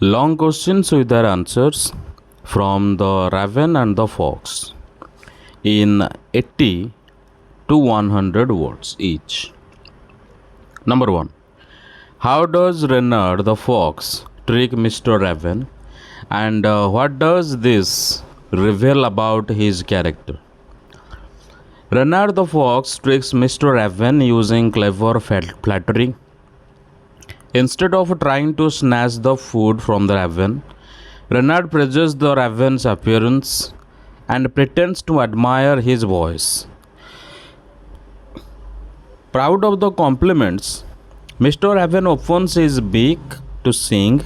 Long questions with their answers from the raven and the fox in 80 to 100 words each. Number 1. How does Renard the fox trick Mr. Raven, and what does this reveal about his character? Renard the fox tricks Mr. Raven using clever flattery. Instead of trying to snatch the food from the raven, Renard praises the raven's appearance and pretends to admire his voice. Proud of the compliments, Mr. Raven opens his beak to sing,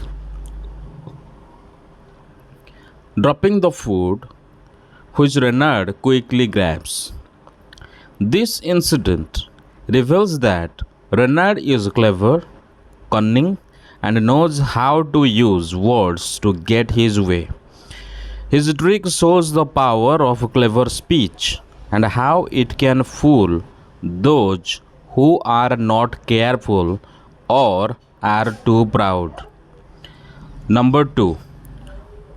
dropping the food, which Renard quickly grabs. This incident reveals that Renard is clever, cunning, and knows how to use words to get his way. His trick shows the power of clever speech and how it can fool those who are not careful or are too proud. Number 2.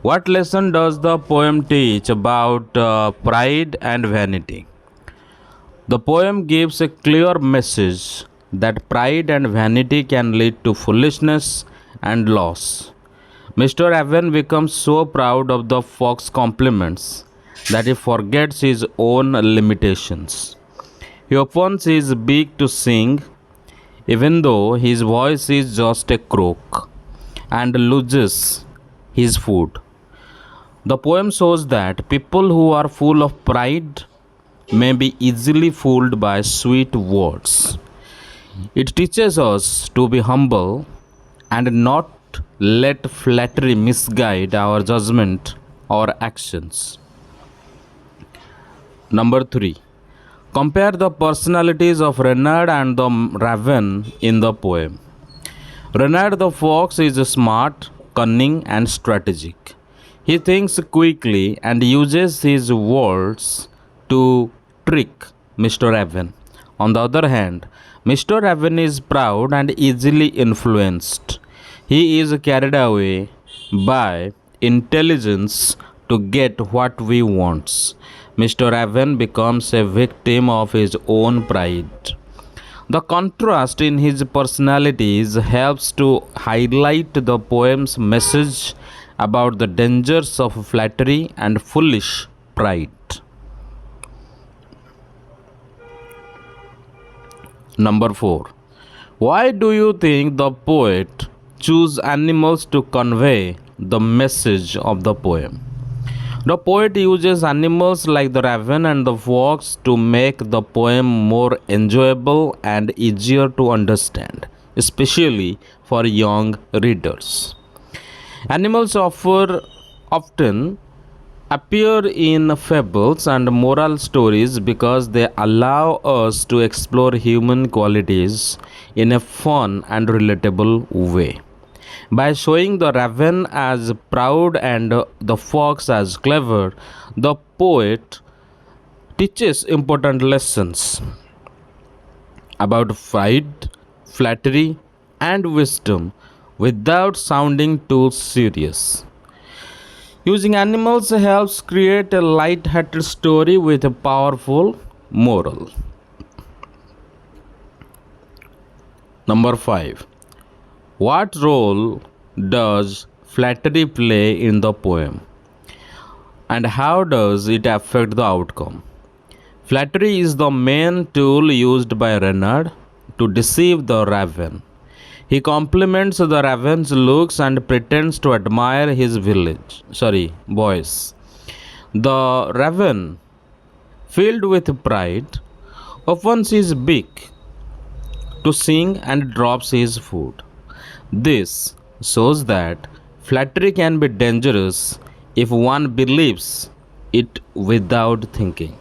What lesson does the poem teach about pride and vanity? The poem gives a clear message that pride and vanity can lead to foolishness and loss. Mr. Raven becomes so proud of the fox's compliments that he forgets his own limitations. He opens his beak to sing, even though his voice is just a croak, and loses his food. The poem shows that people who are full of pride may be easily fooled by sweet words. It teaches us to be humble and not let flattery misguide our judgment or actions. Number 3. Compare the personalities of Renard and the raven in the poem. Renard the fox is smart, cunning, and strategic. He thinks quickly and uses his words to trick Mr. Raven. On the other hand, Mr. Raven is proud and easily influenced. He is carried away by intelligence to get what we want. Mr. Raven becomes a victim of his own pride. The contrast in his personalities helps to highlight the poem's message about the dangers of flattery and foolish pride. Number 4. Why do you think the poet chose animals to convey the message of the poem? The poet uses animals like the raven and the fox to make the poem more enjoyable and easier to understand, especially for young readers. Animals often appear in fables and moral stories because they allow us to explore human qualities in a fun and relatable way. By showing the raven as proud and the fox as clever, the poet teaches important lessons about pride, flattery, and wisdom without sounding too serious. Using animals helps create a light-hearted story with a powerful moral. Number 5. What role does flattery play in the poem? And how does it affect the outcome? Flattery is the main tool used by Renard to deceive the raven. He compliments the raven's looks and pretends to admire his voice. The raven, filled with pride, opens his beak to sing and drops his food. This shows that flattery can be dangerous if one believes it without thinking.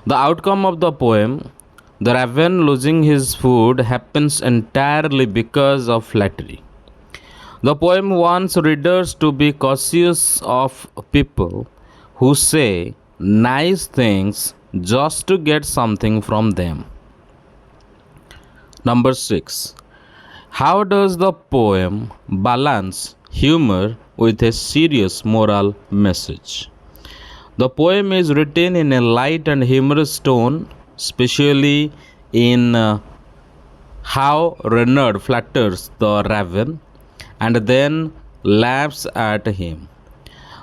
The outcome of the poem, the raven losing his food, happens entirely because of flattery. The poem wants readers to be cautious of people who say nice things just to get something from them. Number 6. How does the poem balance humor with a serious moral message. The poem is written in a light and humorous tone, especially in how Reynard flatters the raven and then laughs at him.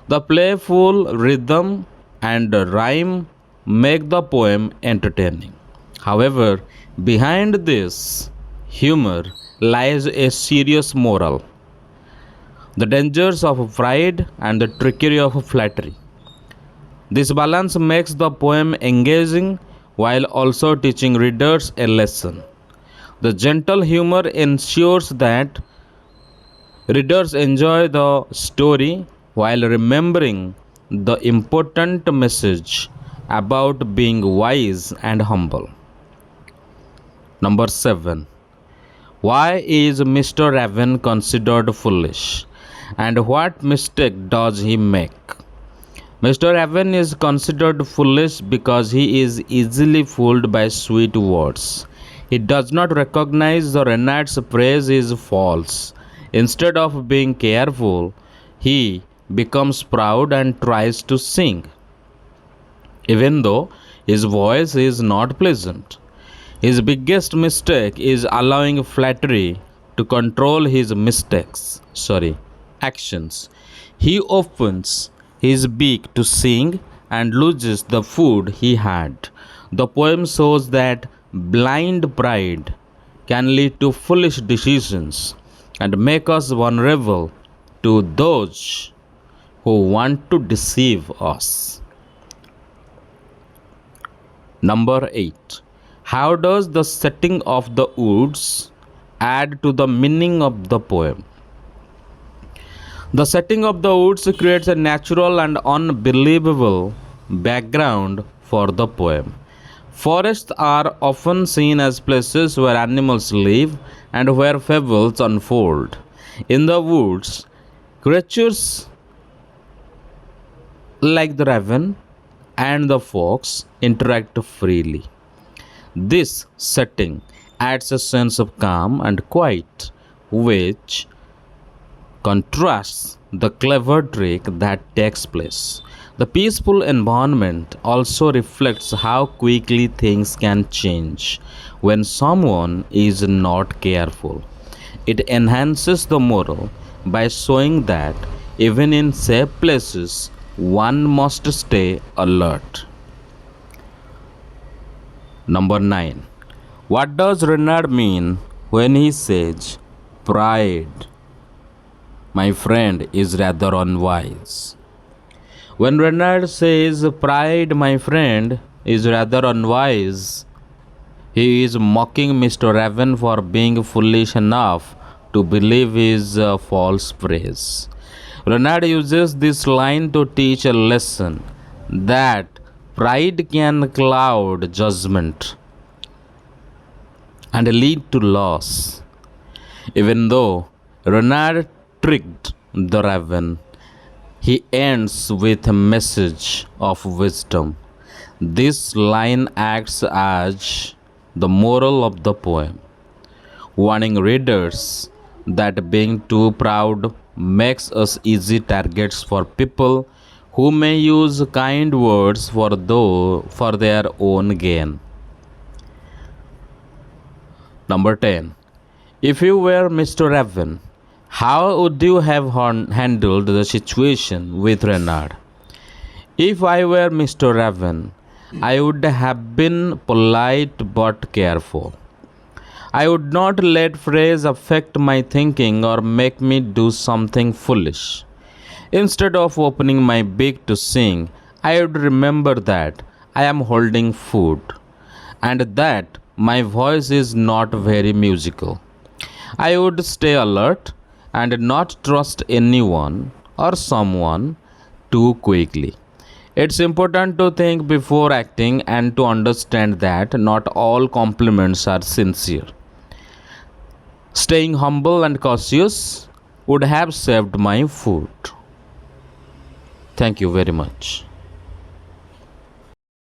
The playful rhythm and rhyme make the poem entertaining. However, behind this humor lies a serious moral: the dangers of pride and the trickery of flattery. This balance makes the poem engaging while also teaching readers a lesson. The gentle humor ensures that readers enjoy the story while remembering the important message about being wise and humble. Number 7. Why is Mr. Raven considered foolish? And what mistake does he make? Mr. Raven is considered foolish because he is easily fooled by sweet words. He does not recognize the Reynard's praise is false. Instead of being careful, he becomes proud and tries to sing, even though his voice is not pleasant. His biggest mistake is allowing flattery to control his actions. He opens his beak to sing and loses the food he had. The poem shows that blind pride can lead to foolish decisions and make us vulnerable to those who want to deceive us. Number 8. How does the setting of the woods add to the meaning of the poem? The setting of the woods creates a natural and unbelievable background for the poem. Forests are often seen as places where animals live and where fables unfold. In the woods, creatures like the raven and the fox interact freely. This setting adds a sense of calm and quiet, which contrasts the clever trick that takes place. The peaceful environment also reflects how quickly things can change when someone is not careful. It enhances the moral by showing that even in safe places, one must stay alert. Number 9. What does Renard mean when he says, "Pride, my friend, is rather unwise"? When Renard says, "Pride, my friend, is rather unwise," he is mocking Mr. Raven for being foolish enough to believe his false praise. Renard uses this line to teach a lesson that pride can cloud judgment and lead to loss. Even though Renard tricked the raven, he ends with a message of wisdom. This line acts as the moral of the poem, warning readers that being too proud makes us easy targets for people who may use kind words for their own gain. Number 10. If you were Mr. Raven, how would you have handled the situation with Renard? If I were Mr. Raven, I would have been polite but careful. I would not let phrase affect my thinking or make me do something foolish. Instead of opening my beak to sing, I would remember that I am holding food and that my voice is not very musical. I would stay alert and not trust anyone or someone too quickly. It's important to think before acting and to understand that not all compliments are sincere. Staying humble and cautious would have saved my food. Thank you very much.